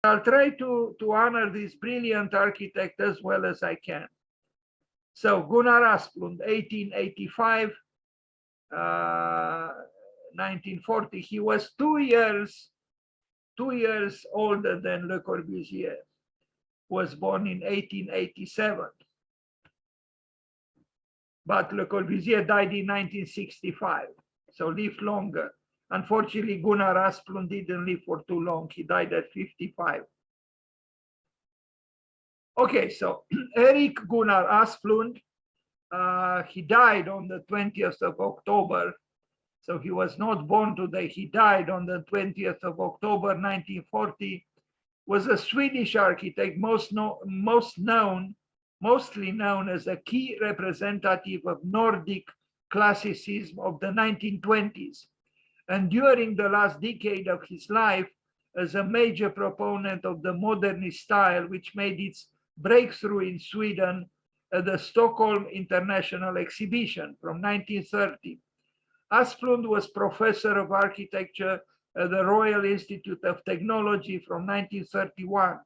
I'll try to honor this brilliant architect as well as I can. So Gunnar Asplund, 1885, 1940. He was 2 years older than Le Corbusier. Was born in 1887. But Le Corbusier died in 1965, so lived longer. Unfortunately, Gunnar Asplund didn't live for too long. He died at 55. Okay, so Erik Gunnar Asplund, he died on the 20th of October. So he was not born today. He died on the 20th of October, 1940. Was a Swedish architect, mostly known as a key representative of Nordic classicism of the 1920s. And during the last decade of his life, as a major proponent of the modernist style, which made its breakthrough in Sweden at the Stockholm International Exhibition from 1930. Asplund was professor of architecture at the Royal Institute of Technology from 1931.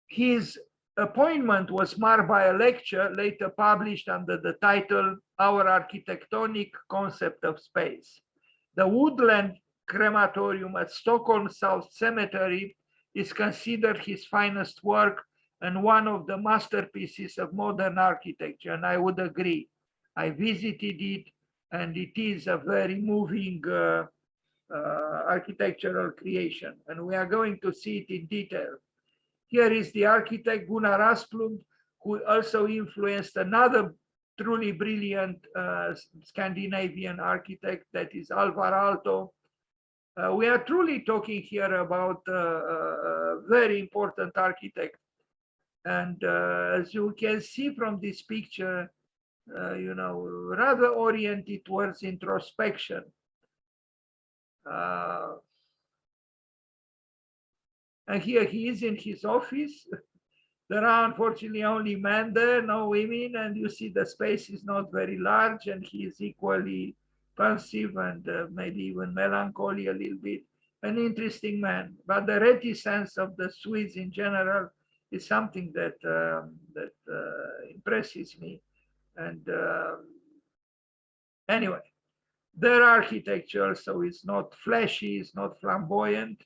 His appointment was marked by a lecture later published under the title Our Architectonic Concept of Space. The woodland crematorium at Stockholm South Cemetery is considered his finest work and one of the masterpieces of modern architecture, and I would agree. I visited it, and it is a very moving architectural creation, and we are going to see it in detail. Here is the architect Gunnar Asplund, who also influenced another truly brilliant Scandinavian architect, that is Alvar Aalto. We are truly talking here about a very important architect. And as you can see from this picture, rather oriented towards introspection. And here he is in his office. There are unfortunately only men there, no women, and you see the space is not very large, and he is equally pensive and maybe even melancholy a little bit. An interesting man, but the reticence of the Swedes in general is something that impresses me. And anyway, their architecture, so it's not flashy, it's not flamboyant.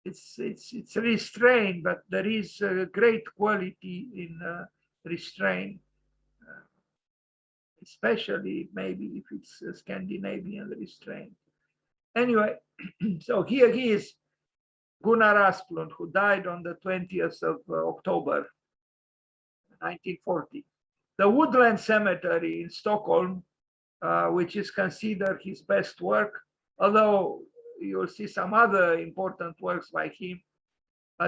It's restrained, but there is a great quality in restraint, especially maybe if it's a Scandinavian restraint. Anyway, so here he is, Gunnar Asplund, who died on the 20th of October, 1940. The Woodland Cemetery in Stockholm, which is considered his best work, although you'll see some other important works by him.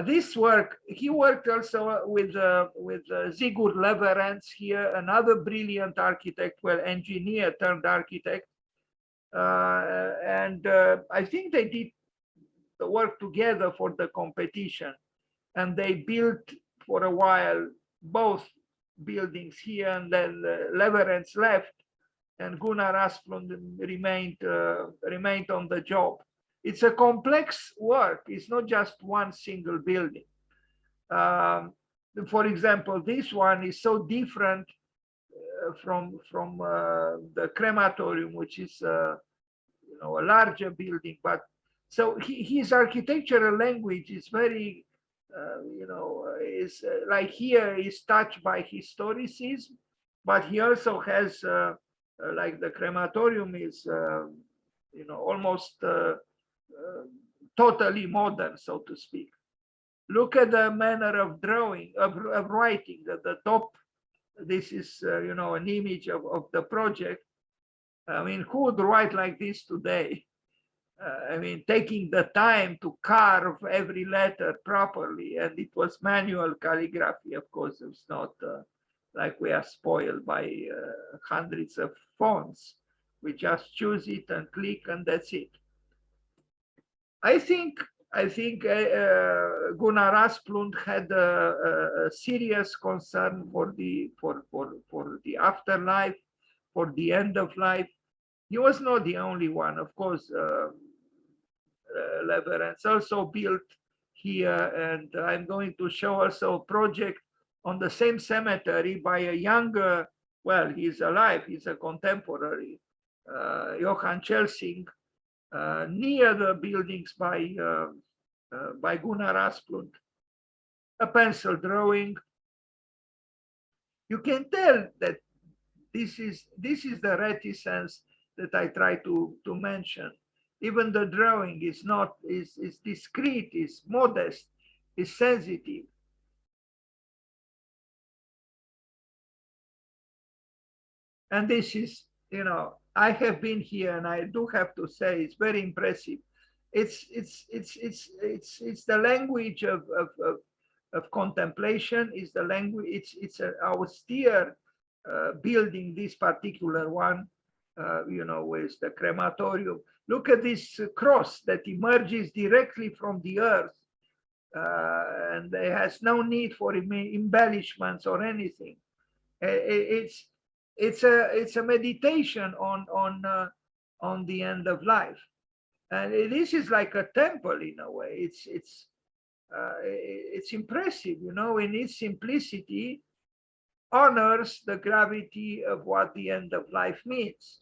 This work, he worked also with Sigurd Leverentz here, another brilliant architect, well, engineer turned architect. And I think they did the work together for the competition. And they built for a while both buildings here, and then Leverentz left and Gunnar Asplund remained on the job. It's a complex work. It's not just one single building. For example, this one is so different from the crematorium, which is a larger building. But so his architectural language is very, is like here is touched by historicism, but he also has like the crematorium is, almost totally modern, so to speak. Look at the manner of drawing, of writing. At the top, this is, an image of the project. I mean, who would write like this today? I mean, taking the time to carve every letter properly, and it was manual calligraphy, of course. It's not like we are spoiled by hundreds of fonts. We just choose it and click, and that's it. I think Gunnar Asplund had a serious concern for the afterlife, for the end of life. He was not the only one, of course. Leverentz also built here, and I'm going to show also a project on the same cemetery by a younger, well, he's alive, he's a contemporary, Johann Chelsing, near the buildings by Gunnar Asplund. A pencil drawing. You can tell that this is the reticence that I try to mention. Even the drawing is not is discreet, is modest, is sensitive. And this is, you know, I have been here, and I do have to say it's very impressive. It's the language of contemplation. Is the language. It's an austere building. This particular one, you know, with the crematorium. Look at this cross that emerges directly from the earth, and it has no need for embellishments or anything. It's a meditation on the end of life, and this is like a temple in a way. It's impressive, you know, in its simplicity, honors the gravity of what the end of life means.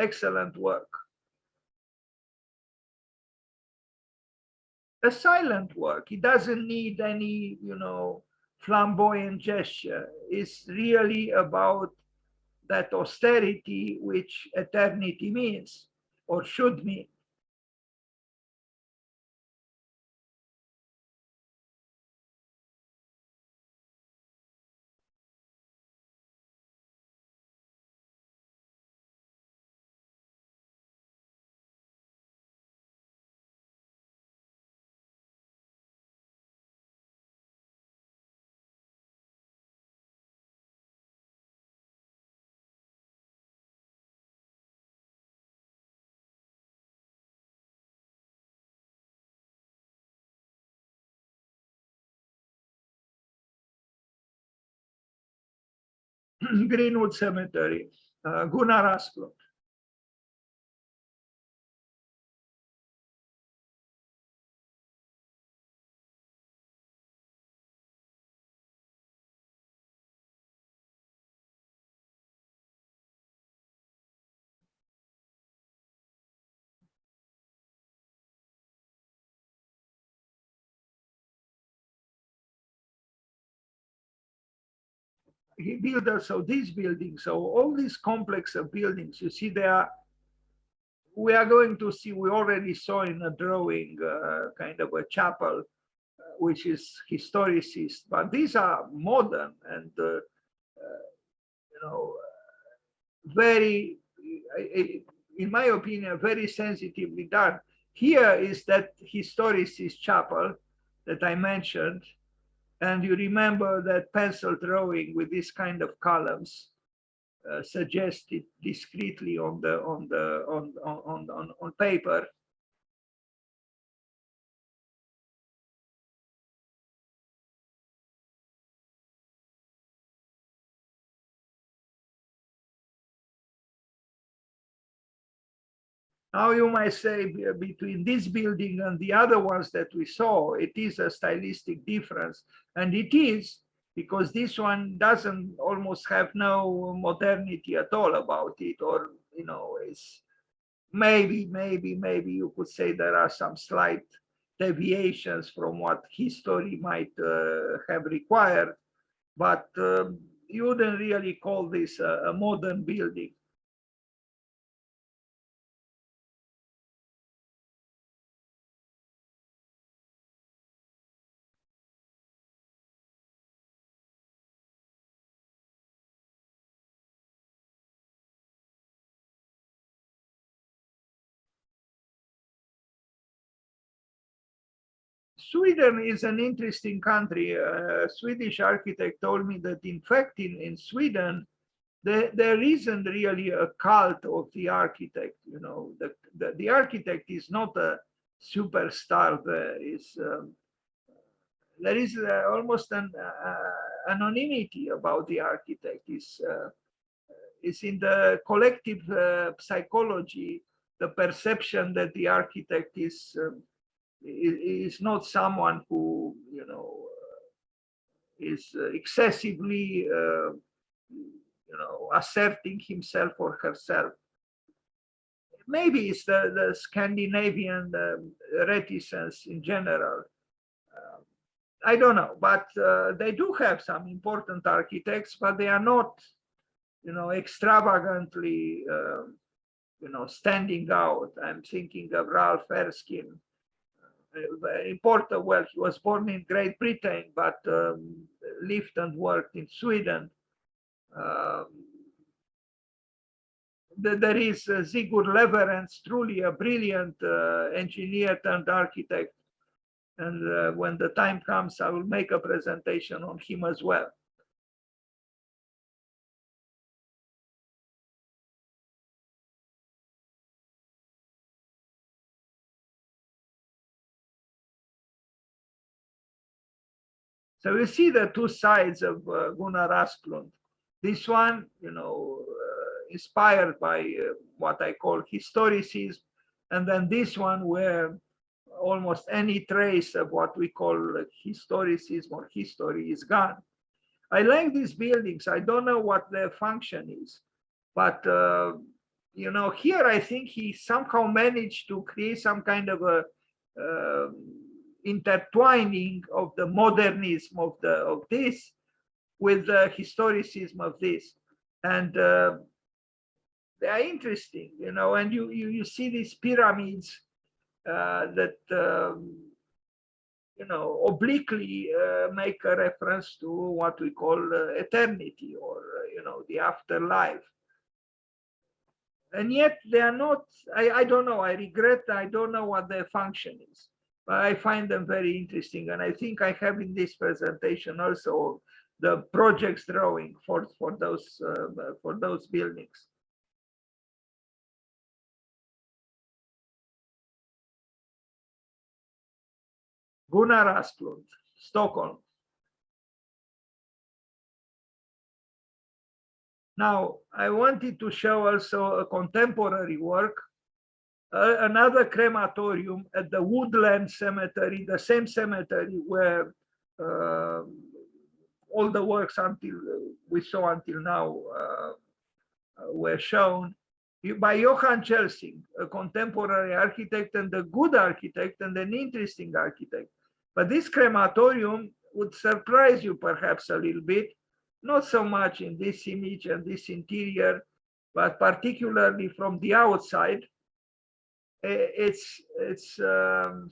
Excellent work. A silent work. It doesn't need any, you know, flamboyant gesture. It's really about that austerity which eternity means or should mean. Greenwood Cemetery, Gunnar Asplund. He built also these buildings. So all these complex of buildings, you see, we are going to see, we already saw in a drawing kind of a chapel, which is historicist, but these are modern and, you know, very, in my opinion, very sensitively done. Here is that historicist chapel that I mentioned. And you remember that pencil drawing with this kind of columns suggested discreetly on paper. Now you might say between this building and the other ones that we saw, it is a stylistic difference. And it is, because this one doesn't almost have no modernity at all about it, or, you know, it's maybe you could say there are some slight deviations from what history might have required, but you wouldn't really call this a modern building. Sweden is an interesting country. A Swedish architect told me that, in fact, in Sweden, there isn't really a cult of the architect. You know, the architect is not a superstar. There is almost an anonymity about the architect. Is in the collective psychology, the perception that the architect is is not someone who, is excessively, asserting himself or herself. Maybe it's the Scandinavian reticence in general. I don't know, but they do have some important architects, but they are not, extravagantly, standing out. I'm thinking of Ralph Erskine, important. Well, he was born in Great Britain, but lived and worked in Sweden. There is Sigurd Leverens, truly a brilliant engineer and architect. And when the time comes, I will make a presentation on him as well. So you see the two sides of Gunnar Asplund. This one, inspired by what I call historicism, and then this one where almost any trace of what we call historicism or history is gone. I like these buildings. I don't know what their function is, but here I think he somehow managed to create some kind of a intertwining of the modernism of this with the historicism of this, and they are interesting, and you see these pyramids that obliquely make a reference to what we call eternity, or the afterlife. And yet they are not, I don't know, I regret, I don't know what their function is, but I find them very interesting. And I think I have in this presentation also the projects drawing for those buildings. Gunnar Asplund, Stockholm. Now, I wanted to show also a contemporary work, another crematorium at the Woodland Cemetery, the same cemetery where all the works we saw until now were shown, by Johann Chelsing, a contemporary architect and a good architect and an interesting architect. But this crematorium would surprise you perhaps a little bit, not so much in this image and this interior, but particularly from the outside. It's the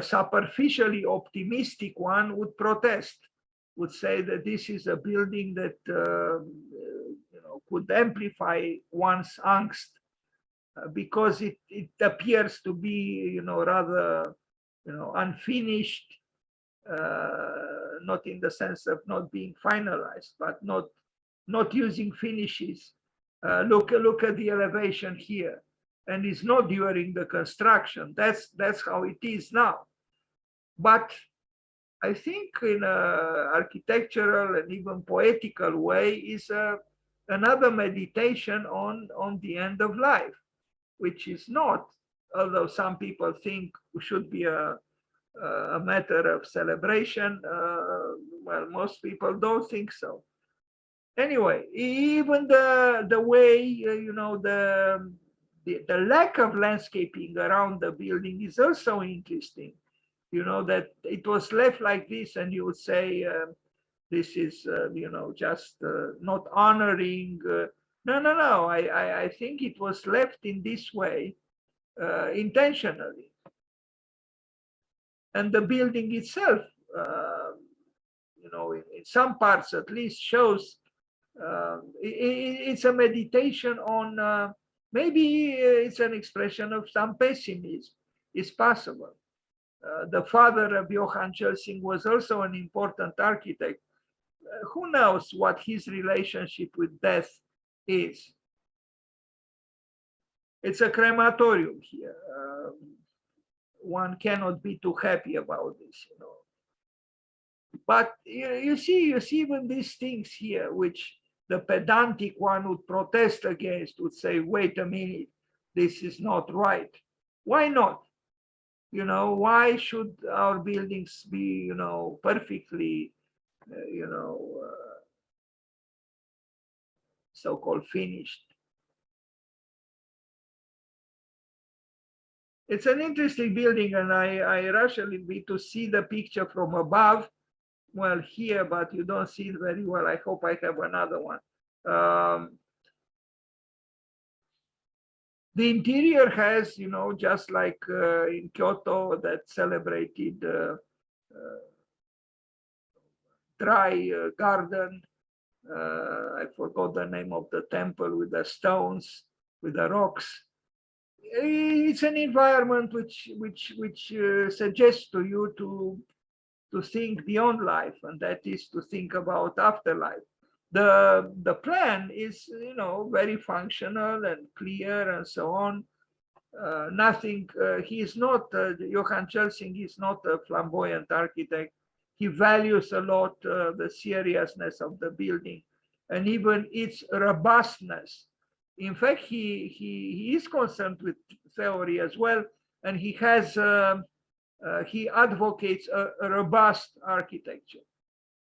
superficially optimistic one would protest, would say that this is a building that could amplify one's angst because it appears to be rather unfinished, not in the sense of not being finalized, but not using finishes. Look at the elevation here, and it's not during the construction. That's how it is now. But I think in an architectural and even poetical way is another meditation on the end of life, which is not, although some people think should be a matter of celebration. Well, most people don't think so. Anyway, even the way the lack of landscaping around the building is also interesting. That it was left like this, and you would say this is just not honoring. No. I think it was left in this way intentionally. And the building itself, in some parts at least, shows it's a meditation on, maybe it's an expression of some pessimism. It's possible. The father of Johann Chelsing was also an important architect. Who knows what his relationship with death is? It's a crematorium here. One cannot be too happy about this, But you see even these things here, which the pedantic one would protest against, would say, wait a minute, this is not right. Why not? You know, why should our buildings be, perfectly, so-called finished? It's an interesting building, and I rush a little bit to see the picture from above. Well, here, but you don't see it very well. I hope I have another one. The interior has, just like in Kyoto, that celebrated dry garden. I forgot the name of the temple with the stones, with the rocks. It's an environment which suggests to you to think beyond life, and that is to think about afterlife. The plan is, very functional and clear and so on. Nothing. He is not Johann Chelsing is not a flamboyant architect. He values a lot the seriousness of the building and even its robustness. In fact, he is concerned with theory as well, and he advocates a robust architecture.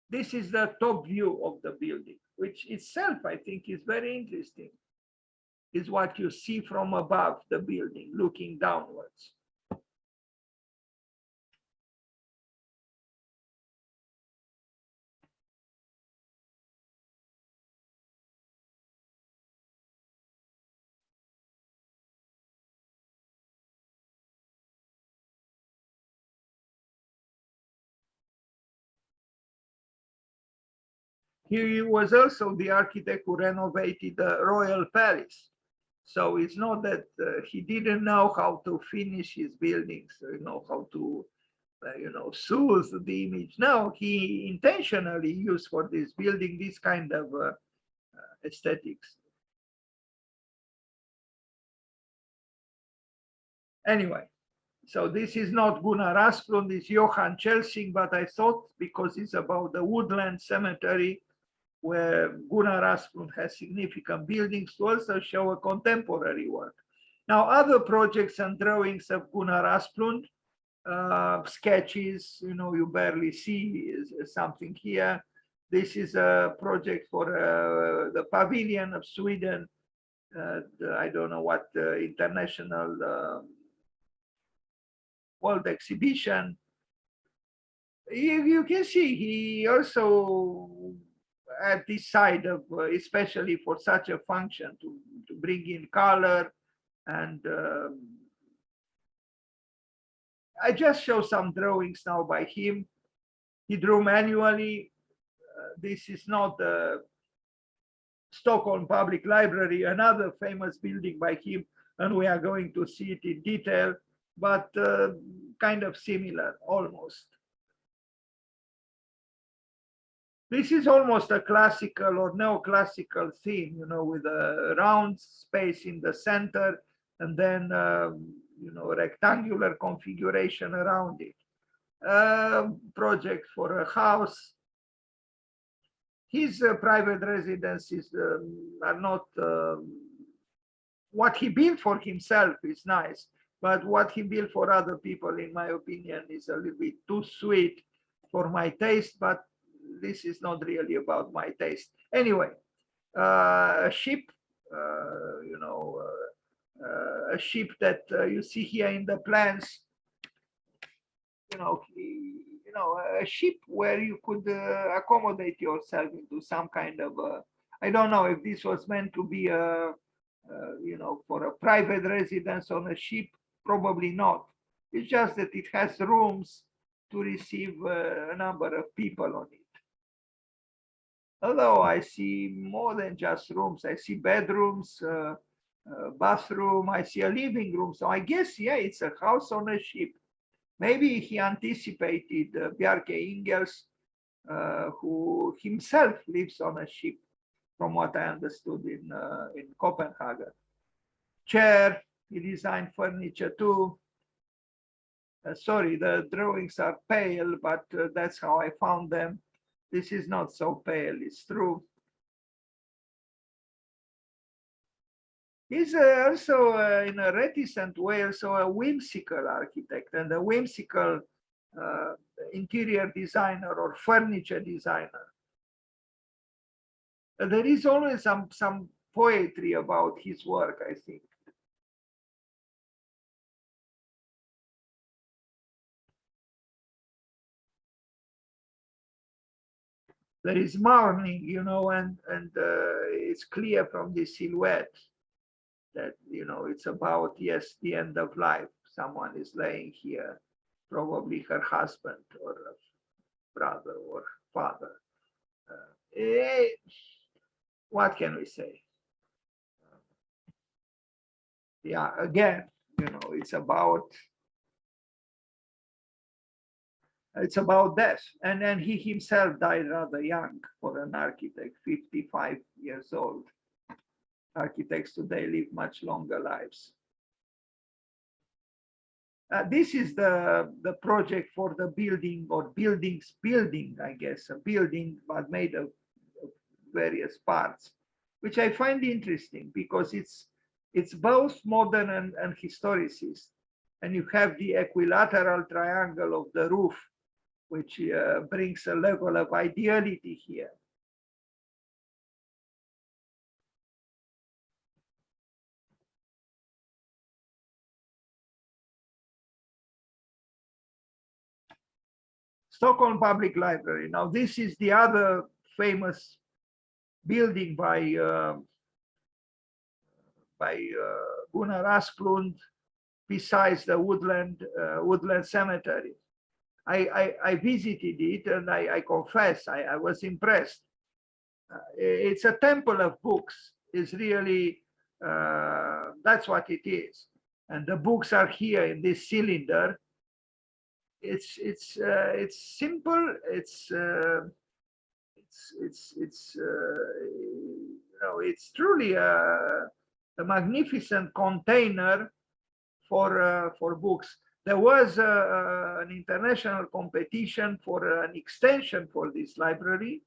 This is the top view of the building, which itself I think is very interesting. Is what you see from above the building, looking downwards. He was also the architect who renovated the royal palace. So it's not that he didn't know how to finish his buildings, how to, soothe the image. No, he intentionally used for this building this kind of aesthetics. Anyway, so this is not Gunnar Asplund, it's Johann Chelsing, but I thought because it's about the woodland cemetery where Gunnar Asplund has significant buildings to also show a contemporary work. Now, other projects and drawings of Gunnar Asplund, sketches, you barely see something here. This is a project for the pavilion of Sweden. I don't know what international world exhibition. You can see he also at this side of, especially for such a function, to bring in color. And I just show some drawings now by him. He drew manually. This is not the Stockholm Public Library, another famous building by him, and we are going to see it in detail, but kind of similar, almost. This is almost a classical or neoclassical theme, with a round space in the center and then, rectangular configuration around it. Project for a house. His private residences are not, what he built for himself is nice, but what he built for other people, in my opinion, is a little bit too sweet for my taste, but this is not really about my taste. Anyway, a ship, a ship that you see here in the plans, a ship where you could accommodate yourself into some kind of, I don't know if this was meant to be for a private residence on a ship, probably not. It's just that it has rooms to receive a number of people on it. Although I see more than just rooms, I see bedrooms, bathroom, I see a living room. So I guess, yeah, it's a house on a ship. Maybe he anticipated Bjarke Ingels, who himself lives on a ship, from what I understood in Copenhagen. Chair, he designed furniture too. Sorry, the drawings are pale, but that's how I found them. This is not so pale, it's true. He's also, in a reticent way, also a whimsical architect and a whimsical uh, interior designer or furniture designer. There is always some poetry about his work, I think. There is mourning, and it's clear from the silhouette that, it's about, yes, the end of life. Someone is laying here, probably her husband or brother or father. Eh, what can we say? Yeah, again, it's about death. And then he himself died rather young for an architect, 55 years old. Architects today live much longer lives. This is the project for the building or building, I guess, a building, but made of various parts, which I find interesting because it's both modern and historicist. And you have the equilateral triangle of the roof, which brings a level of ideality here. Stockholm Public Library. Now, this is the other famous building by Gunnar Asplund, besides the woodland cemetery. I visited it, and I confess I was impressed. It's a temple of books. It's really, that's what it is. And the books are here in this cylinder. It's simple. It's truly a magnificent container for books. There was an international competition for an extension for this library,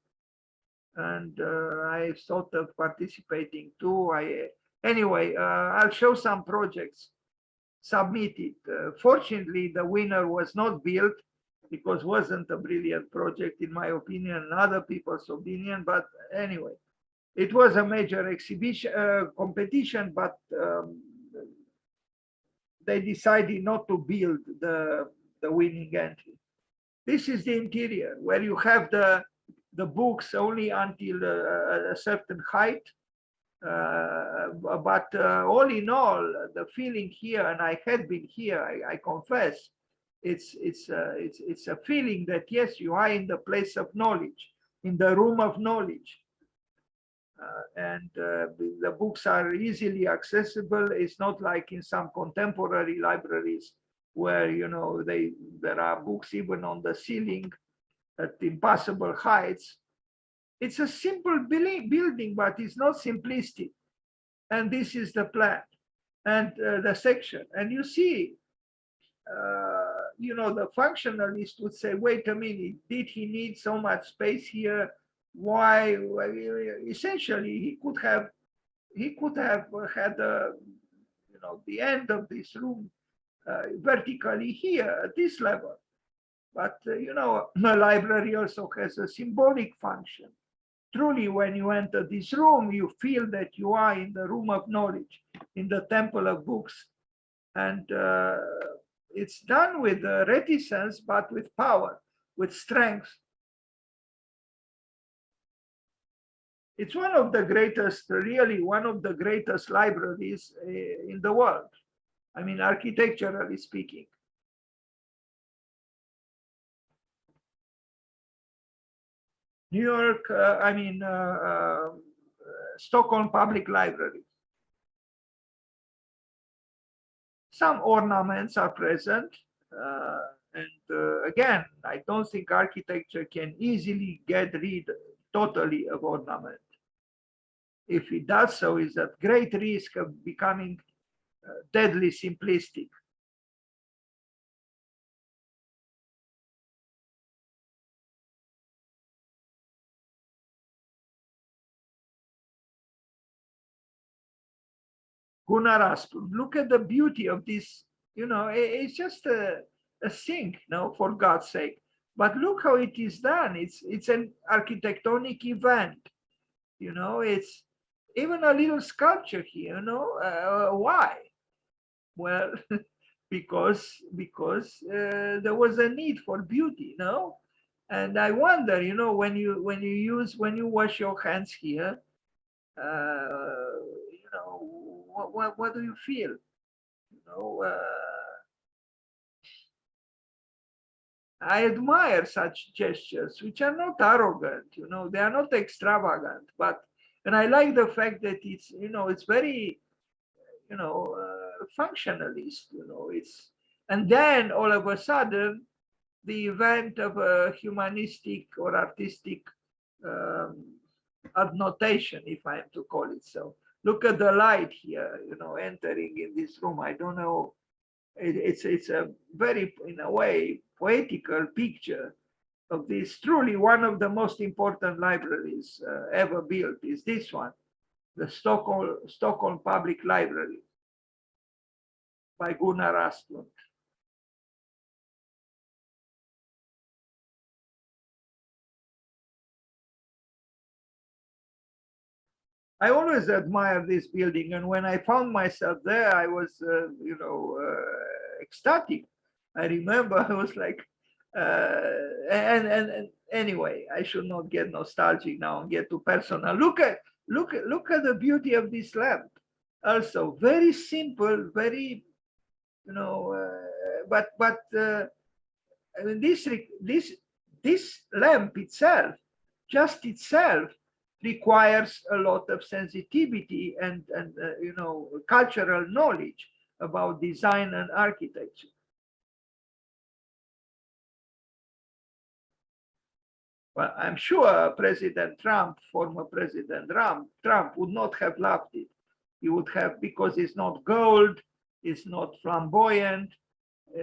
and I thought of participating too. Anyway, I'll show some projects submitted. Fortunately, the winner was not built because wasn't a brilliant project in my opinion and other people's opinion. But anyway, it was a major exhibition competition, but they decided not to build the winning entry. This is the interior where you have the books only until a certain height. But all in all, the feeling here, and I had been here, I confess, it's a feeling that yes, you are in the place of knowledge, in the room of knowledge. And the books are easily accessible. It's not like in some contemporary libraries where there are books even on the ceiling at impossible heights. It's a simple building, but it's not simplistic. And this is the plan and the section. And you see, the functionalist would say, wait a minute, did he need so much space here? Why? Essentially, he could have had the end of this room vertically here at this level. But the library also has a symbolic function. Truly, when you enter this room, you feel that you are in the room of knowledge, in the temple of books. And it's done with reticence, but with power, with strength. It's one of the greatest, really one of the greatest libraries in the world. I mean, architecturally speaking. New York, Stockholm Public Library. Some ornaments are present. And again, I don't think architecture can easily get rid totally of ornament. If it does so, it's at great risk of becoming deadly simplistic. Gunnar Asplund. Look at the beauty of this. It's just a thing, for God's sake. But look how it is done. It's an architectonic event. It's even a little sculpture here. Why? Well, because there was a need for beauty, and I wonder, when you wash your hands here, what do you feel? I admire such gestures, which are not arrogant, they are not extravagant, and I like the fact that it's very, functionalist, and then all of a sudden, the event of a humanistic or artistic adnotation, if I am to call it so. Look at the light here, entering in this room. I don't know. It's a very, in a way, poetical picture of this. Truly, one of the most important libraries ever built is this one, the Stockholm Public Library by Gunnar Asplund. I always admire this building, and when I found myself there, I was, ecstatic. I remember I was like, and anyway, I should not get nostalgic now and get too personal. Look at the beauty of this lamp. Also, very simple, very, but I mean, this lamp itself, just itself, requires a lot of sensitivity and cultural knowledge about design and architecture. Well, I'm sure President Trump, former President Trump, would not have loved it. He would have, because it's not gold, it's not flamboyant,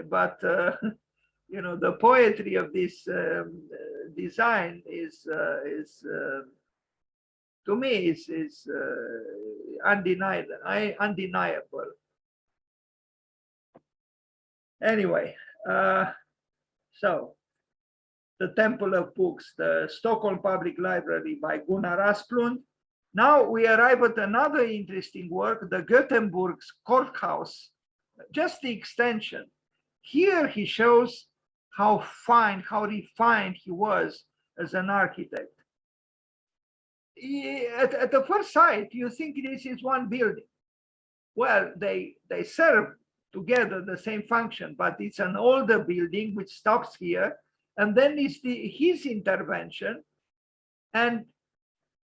but the poetry of this design is to me is undeniable. Anyway, so the Temple of Books, the Stockholm Public Library by Gunnar Asplund. Now we arrive at another interesting work, the Gothenburg's courthouse, just the extension. Here he shows how fine, how refined he was as an architect. At the first sight, you think this is one building. Well, they serve together the same function, but it's an older building which stops here, and then it's his intervention, and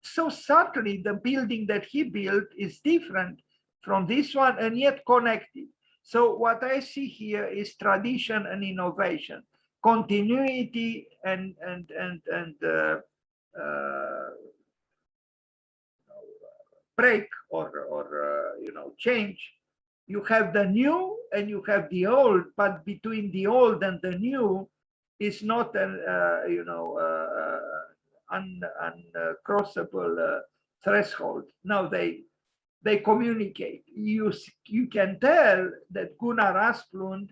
so subtly the building that he built is different from this one and yet connected. So what I see here is tradition and innovation, continuity and break or change. You have the new and you have the old, but between the old and the new is not an uncrossable threshold. Now they communicate. You can tell that Gunnar Asplund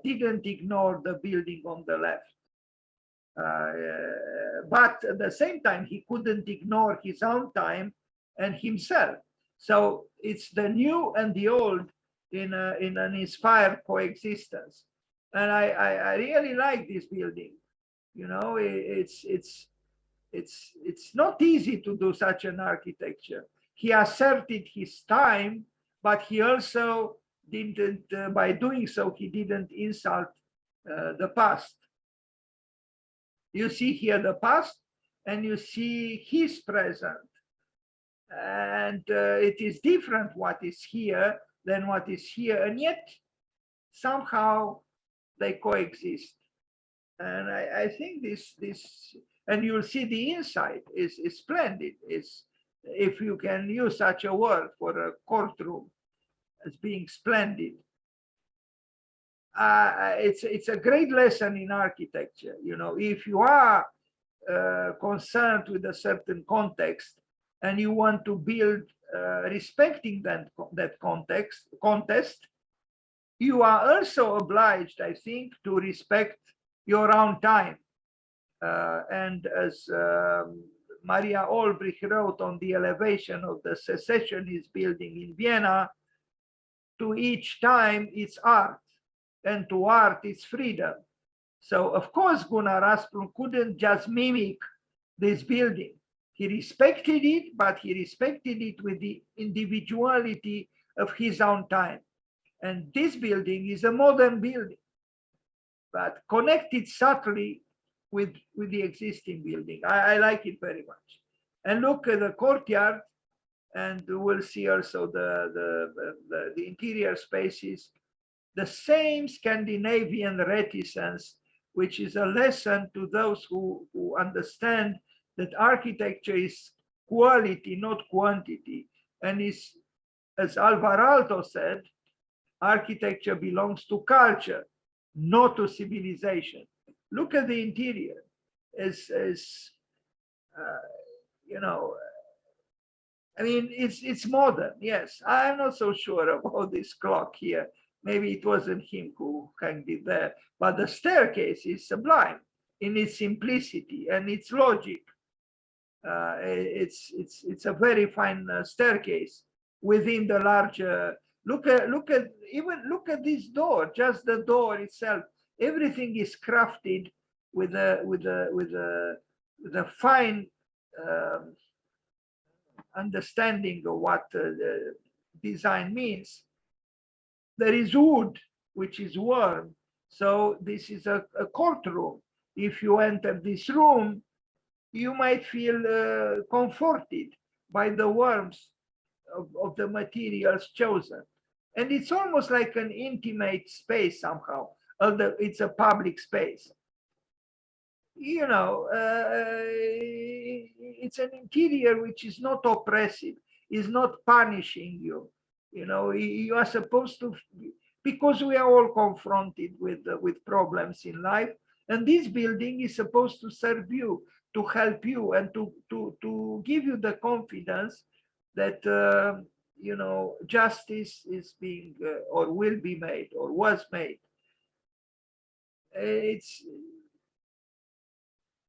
didn't ignore the building on the left. But at the same time, he couldn't ignore his own time and himself. So it's the new and the old in an inspired coexistence. And I really like this building. It's not easy to do such an architecture. He asserted his time, but he also didn't, by doing so, he didn't insult the past. You see here the past, and you see his present. And it is different what is here than what is here, and yet somehow they coexist. And I think this, and you'll see the inside is splendid. Is, if you can use such a word for a courtroom as being splendid. It's a great lesson in architecture. If you are concerned with a certain context and you want to build respecting that context, you are also obliged, I think, to respect your own time. And as Maria Olbrich wrote on the elevation of the secessionist building in Vienna, to each time it's art, and to art it's freedom. So of course Gunnar Asplund couldn't just mimic this building. He respected it, but he respected it with the individuality of his own time. And this building is a modern building, but connected subtly with the existing building. I like it very much. And look at the courtyard, and we'll see also the interior spaces, the same Scandinavian reticence, which is a lesson to those who understand that architecture is quality, not quantity. And is, as Alvar Aalto said, architecture belongs to culture, not to civilization. Look at the interior. You know, I mean, it's modern, yes. I'm not so sure about this clock here. Maybe it wasn't him who hanged it there, but the staircase is sublime in its simplicity and its logic. It's a very fine staircase within the larger. Look at this door, just the door itself. Everything is crafted with a fine understanding of what the design means. There is wood, which is warm. So this is a courtroom. If you enter this room, you might feel comforted by the warmth of the materials chosen. And it's almost like an intimate space somehow, although it's a public space. You know, it's an interior which is not oppressive, is not punishing you. You know, you are supposed to, because we are all confronted with problems in life, and this building is supposed to serve you, to help you, and to give you the confidence that you know, justice is being or will be made or was made.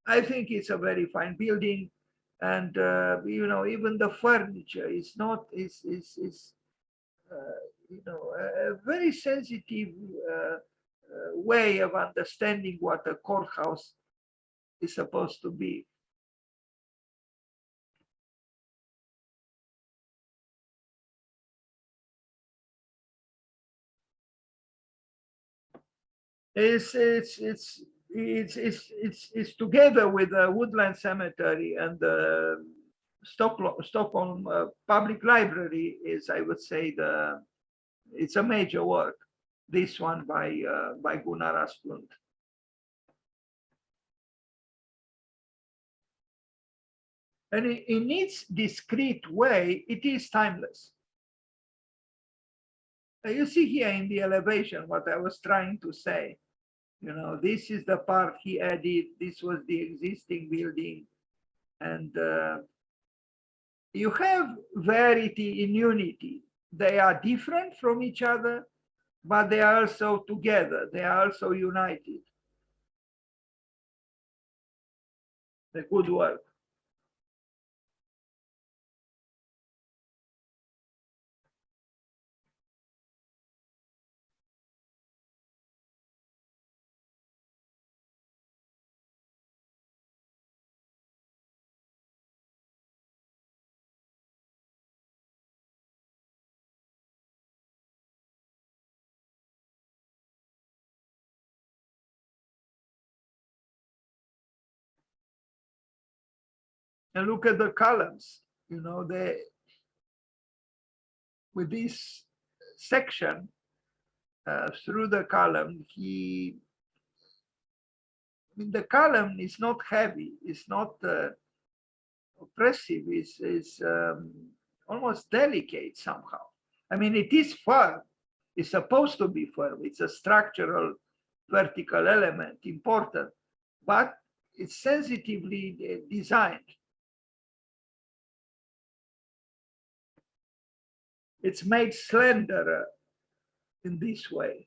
I think it's a very fine building, and you know, even the furniture is not you know, a very sensitive way of understanding what a courthouse is supposed to be. It's together with the Woodland Cemetery and the Stockholm Public Library is, I would say, it's a major work. This one by Gunnar Asplund. And in its discrete way, it is timeless. You see here in the elevation what I was trying to say. You know, this is the part he added. This was the existing building. And you have verity in unity. They are different from each other, but they are also together. They are also united. The good work. And look at the columns, you know, with this section through the column, the column is not heavy, it's not oppressive, it's almost delicate somehow. I mean, it is firm, it's supposed to be firm, it's a structural vertical element, important, but it's sensitively designed. it's made slenderer in this way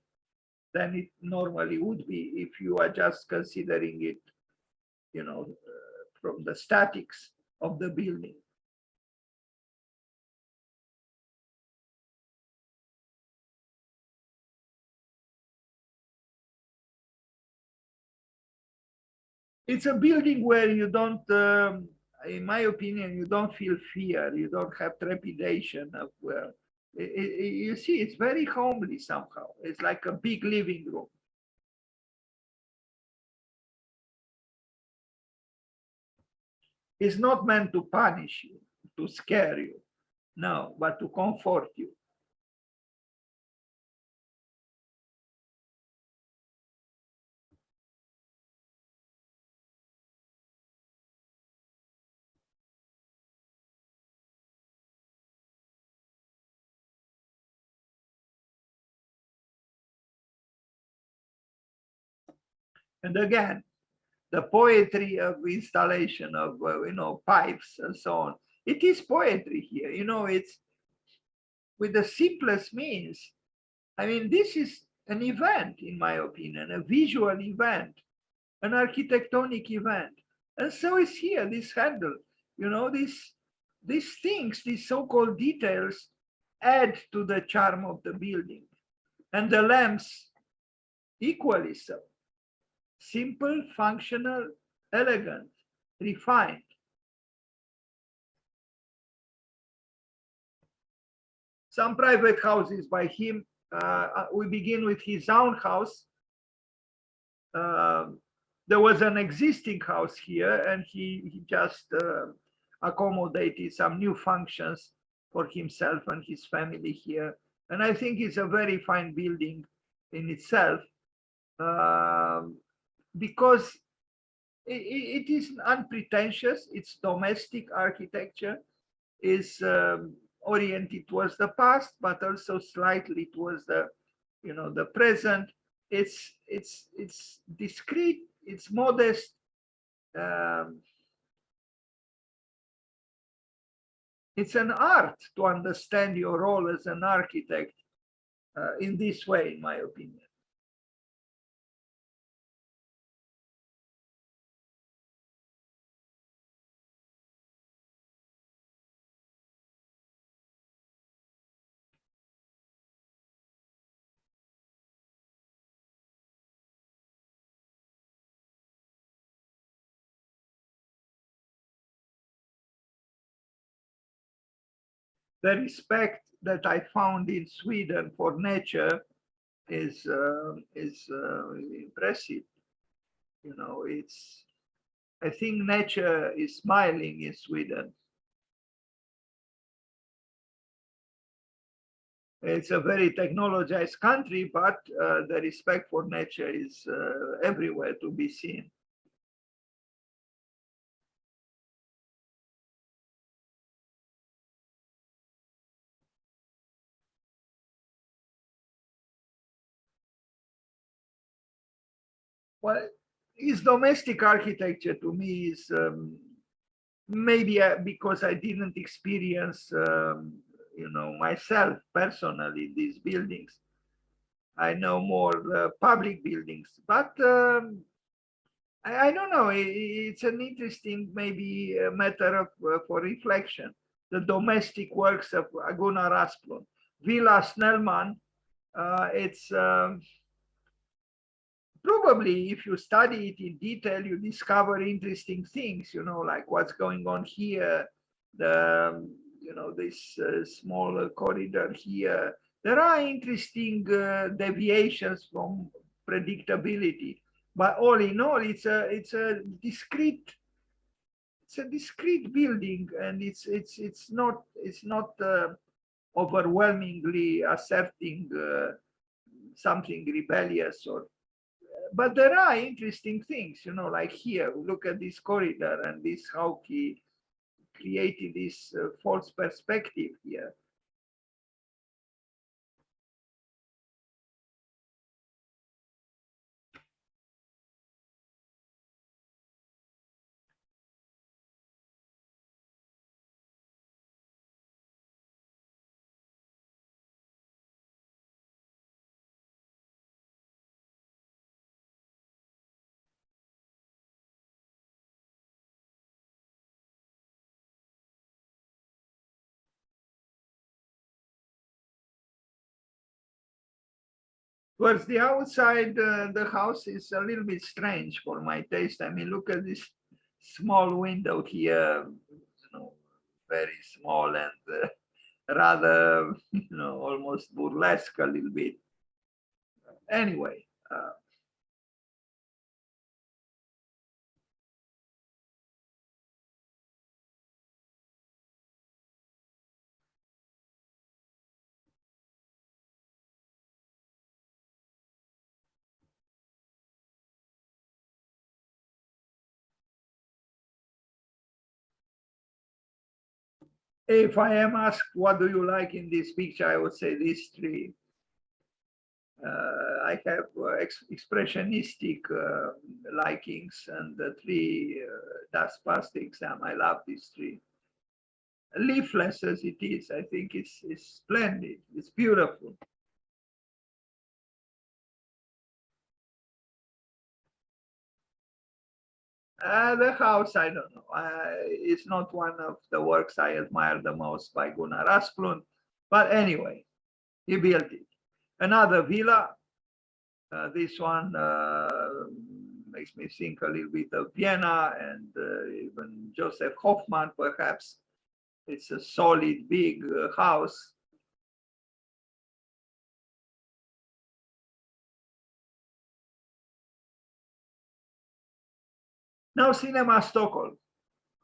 than it normally would be if you are just considering it, from the statics of the building. It's a building where you don't, in my opinion, you don't feel fear, you don't have trepidation of, well, you see, it's very homely somehow. It's like a big living room. It's not meant to punish you, to scare you, no, but to comfort you. And again, the poetry of installation of, pipes and so on. It is poetry here, it's with the simplest means. I mean, this is an event, in my opinion, a visual event, an architectonic event. And so is here, this handle, these things, these so-called details add to the charm of the building. And the lamps equally so. Simple, functional, elegant, refined. Some private houses by him. We begin with his own house. There was an existing house here, and he just accommodated some new functions for himself and his family here. And I think it's a very fine building in itself, because it is unpretentious. It's domestic architecture, is oriented towards the past, but also slightly towards the, the present. It's discreet, it's modest. It's an art to understand your role as an architect in this way, in my opinion. The respect that I found in Sweden for nature is impressive. I think nature is smiling in Sweden. It's a very technologized country, but the respect for nature is everywhere to be seen. Well, his domestic architecture to me is maybe because I didn't experience, myself personally these buildings. I know more public buildings, but I don't know. It's an interesting maybe matter of for reflection. The domestic works of Gunnar Asplund, Villa Snellman. It's probably, if you study it in detail, you discover interesting things. Like what's going on here. This small corridor here. There are interesting deviations from predictability. But all in all, it's a discrete building, and it's not overwhelmingly asserting something rebellious, but there are interesting things, like here. Look at this corridor and this, how he created this false perspective here. Whereas the outside, the house is a little bit strange for my taste. I mean, look at this small window here, very small and rather, almost burlesque a little bit. Anyway, if I am asked what do you like in this picture, I would say these three. I have expressionistic likings, and the three dust past exam. I love these three. Leafless as it is, I think it's splendid. It's beautiful. The house, I don't know. It's not one of the works I admire the most by Gunnar Asplund, but anyway, he built it. Another villa. This one makes me think a little bit of Vienna and even Joseph Hoffman, perhaps. It's a solid, big house. Now, Cinema Stockholm.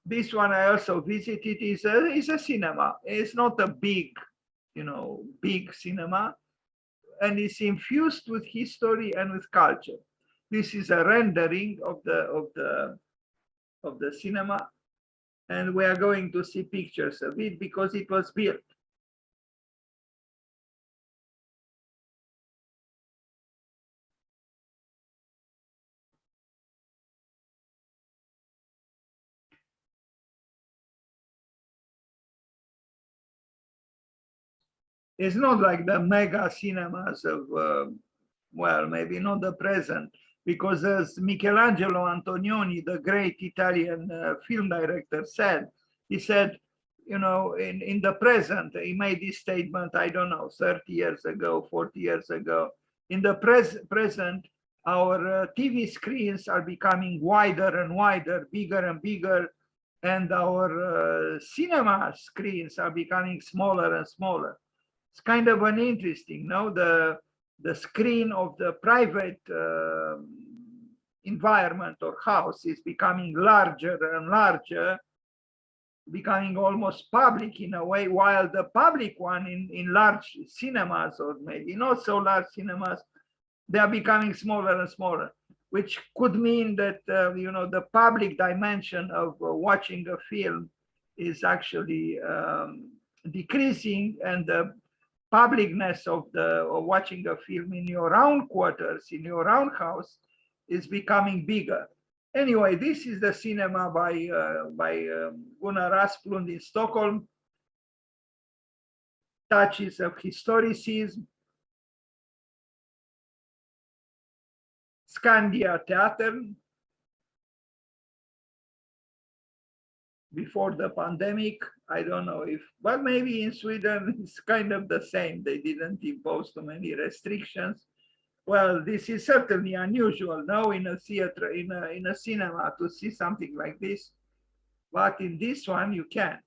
This one I also visited. Is a cinema. It's not a big, big cinema, and it's infused with history and with culture. This is a rendering of the cinema, and we are going to see pictures of it because it was built. It's not like the mega cinemas of, well, maybe not the present, because as Michelangelo Antonioni, the great Italian film director, said, he said, in the present, he made this statement, I don't know, 30 years ago, 40 years ago. In the present, our TV screens are becoming wider and wider, bigger and bigger, and our cinema screens are becoming smaller and smaller. It's kind of an interesting, the screen of the private environment or house is becoming larger and larger, becoming almost public in a way, while the public one in large cinemas, or maybe not so large cinemas, they are becoming smaller and smaller, which could mean that the public dimension of watching a film is actually decreasing, and the publicness of watching a film in your own quarters, in your own house, is becoming bigger. Anyway, this is the cinema by Gunnar Asplund in Stockholm. Touches of historicism. Scandia Theater, before the pandemic. I don't know if, but maybe in Sweden it's kind of the same. They didn't impose too many restrictions. Well, this is certainly unusual now in a theater, in a cinema, to see something like this. But in this one, you can.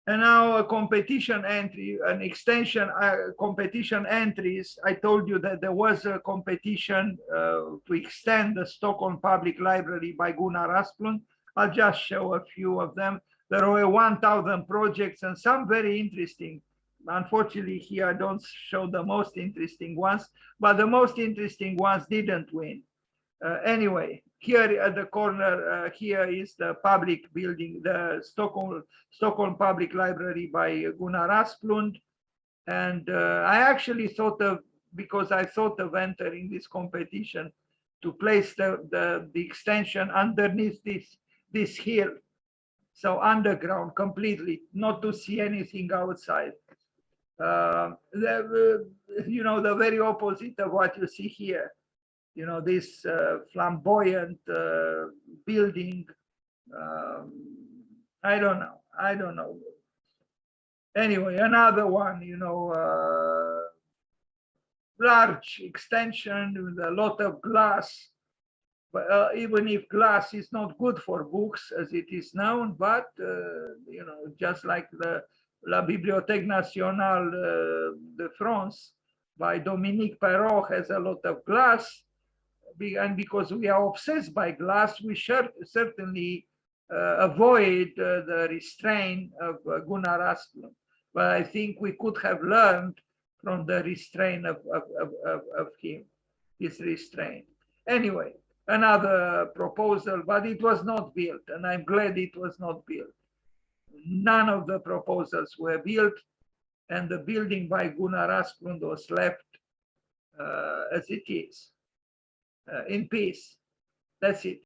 And now a competition entry, an extension, competition entries. I told you that there was a competition to extend the Stockholm Public Library by Gunnar Asplund. I'll just show a few of them. There were 1,000 projects and some very interesting. Unfortunately, here I don't show the most interesting ones, but the most interesting ones didn't win. Anyway, here at the corner, here is the public building, the Stockholm Public Library by Gunnar Asplund. And I actually thought of, because I thought of entering this competition, to place the extension underneath this hill. So underground completely, not to see anything outside. The very opposite of what you see here. This flamboyant building. I don't know. Anyway, another one, large extension with a lot of glass. But even if glass is not good for books, as it is known, but just like the La Bibliothèque Nationale de France by Dominique Perrault has a lot of glass, and because we are obsessed by glass, we certainly avoid the restraint of Gunnar Asplund. But I think we could have learned from the restraint of him, his restraint. Anyway, another proposal, but it was not built, and I'm glad it was not built. None of the proposals were built, and the building by Gunnar Asplund was left as it is, in peace. That's it.